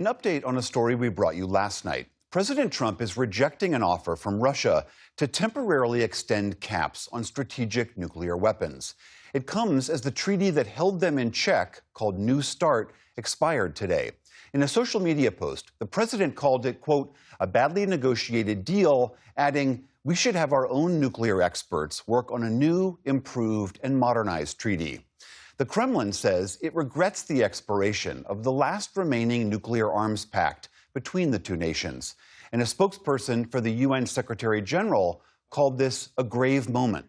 An update on a story we brought you last night. President Trump is rejecting an offer from Russia to temporarily extend caps on strategic nuclear weapons. It comes as the treaty that held them in check, called New START, expired today. In a social media post, the president called it, quote, a badly negotiated deal, adding, we should have our own nuclear experts work on a new, improved, and modernized treaty. The Kremlin says it regrets the expiration of the last remaining nuclear arms pact between the two nations. And a spokesperson for the UN Secretary General called this a grave moment.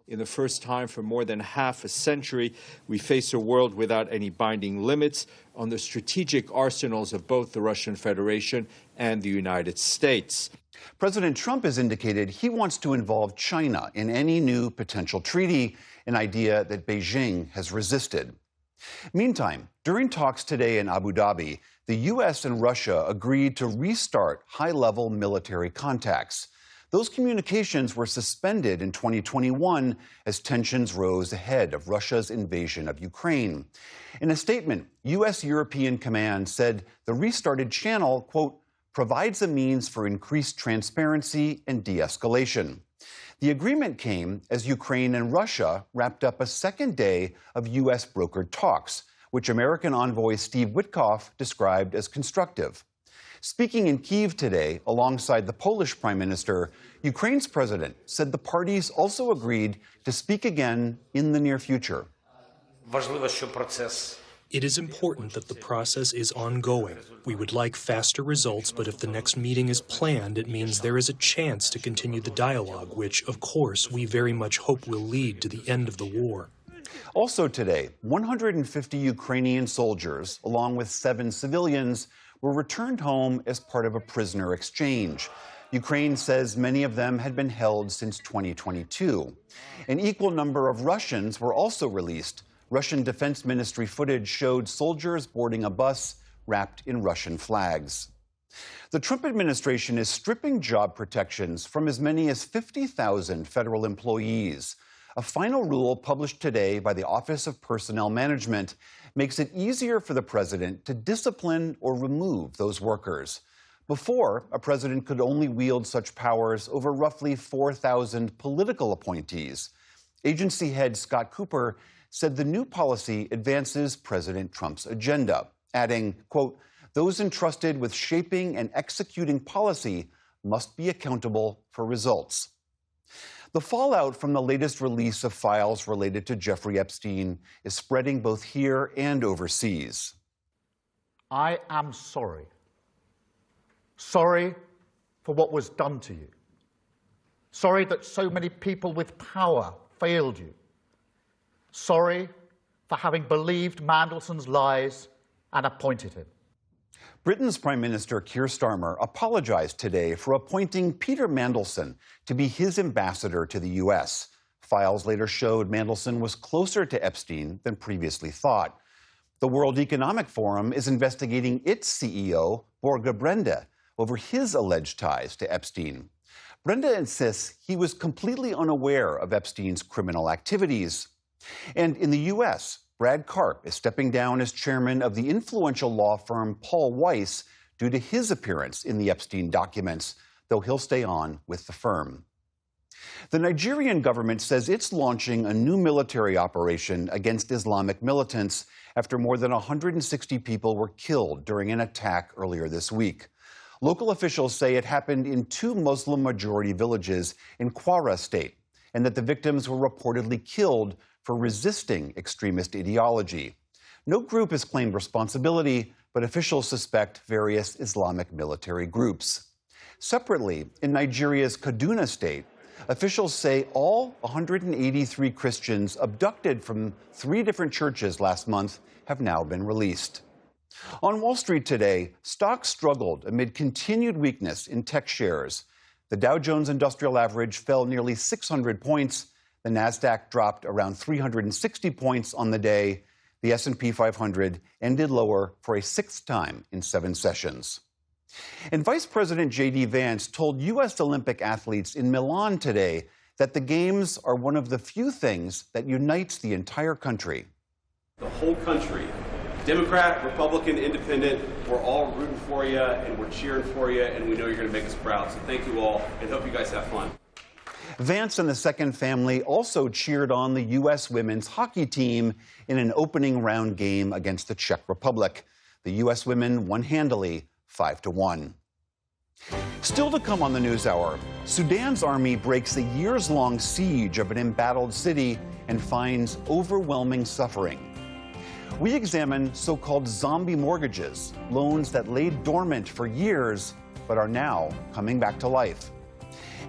In the first time for more than half a century, we face a world without any binding limits on the strategic arsenals of both the Russian Federation and the United States. President Trump has indicated he wants to involve China in any new potential treaty, an idea that Beijing has resisted. Meantime, during talks today in Abu Dhabi, the U.S. and Russia agreed to restart high-level military contacts. Those communications were suspended in 2021 as tensions rose ahead of Russia's invasion of Ukraine. In a statement, U.S. European Command said the restarted channel, quote, provides a means for increased transparency and de-escalation. The agreement came as Ukraine and Russia wrapped up a second day of U.S. brokered talks, which American envoy Steve Witkoff described as constructive. Speaking in Kyiv today, alongside the Polish Prime Minister, Ukraine's president said the parties also agreed to speak again in the near future. It is important that the process is ongoing. We would like faster results, but if the next meeting is planned, it means there is a chance to continue the dialogue, which, of course, we very much hope will lead to the end of the war. Also today, 150 Ukrainian soldiers, along with 7 civilians, were returned home as part of a prisoner exchange. Ukraine says many of them had been held since 2022. An equal number of Russians were also released. Russian Defense Ministry footage showed soldiers boarding a bus wrapped in Russian flags. The Trump administration is stripping job protections from as many as 50,000 federal employees. A final rule published today by the Office of Personnel Management makes it easier for the president to discipline or remove those workers. Before, a president could only wield such powers over roughly 4,000 political appointees. Agency head Scott Cooper said the new policy advances President Trump's agenda, adding, quote, those entrusted with shaping and executing policy must be accountable for results. The fallout from the latest release of files related to Jeffrey Epstein is spreading both here and overseas. I am sorry. Sorry for what was done to you. Sorry that so many people with power failed you. Sorry for having believed Mandelson's lies and appointed him. Britain's Prime Minister Keir Starmer apologized today for appointing Peter Mandelson to be his ambassador to the U.S. Files later showed Mandelson was closer to Epstein than previously thought. The World Economic Forum is investigating its CEO, Borge Brende, over his alleged ties to Epstein. Brende insists he was completely unaware of Epstein's criminal activities. And in the U.S., Brad Karp is stepping down as chairman of the influential law firm Paul Weiss due to his appearance in the Epstein documents, though he'll stay on with the firm. The Nigerian government says it's launching a new military operation against Islamic militants after more than 160 people were killed during an attack earlier this week. Local officials say it happened in 2 Muslim-majority villages in Kwara State, and that the victims were reportedly killed for resisting extremist ideology. No group has claimed responsibility, but officials suspect various Islamic military groups. Separately, in Nigeria's Kaduna State, officials say all 183 Christians abducted from 3 different churches last month have now been released. On Wall Street today, stocks struggled amid continued weakness in tech shares. The Dow Jones Industrial Average fell nearly 600 points. The Nasdaq dropped around 360 points on the day. The S&P 500 ended lower for a 6th time in 7 sessions. And Vice President J.D. Vance told U.S. Olympic athletes in Milan today that the Games are one of the few things that unites the entire country. The whole country Democrat, Republican, Independent, we're all rooting for you and we're cheering for you, and we know you're going to make us proud. So thank you all, and hope you guys have fun. Vance and the Second Family also cheered on the U.S. women's hockey team in an opening round game against the Czech Republic. The U.S. women won handily, 5-1. Still to come on the NewsHour, Sudan's army breaks a years-long siege of an embattled city and finds overwhelming suffering. We examine so-called zombie mortgages, loans that lay dormant for years but are now coming back to life.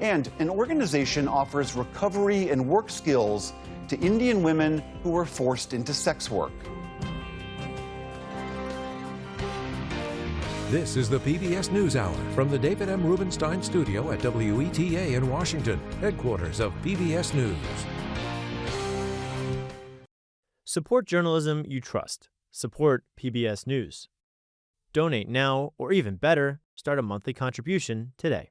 And an organization offers recovery and work skills to Indian women who were forced into sex work. This is the PBS NewsHour from the David M. Rubenstein studio at WETA in Washington, headquarters of PBS News. Support journalism you trust. Support PBS News. Donate now, or even better, start a monthly contribution today.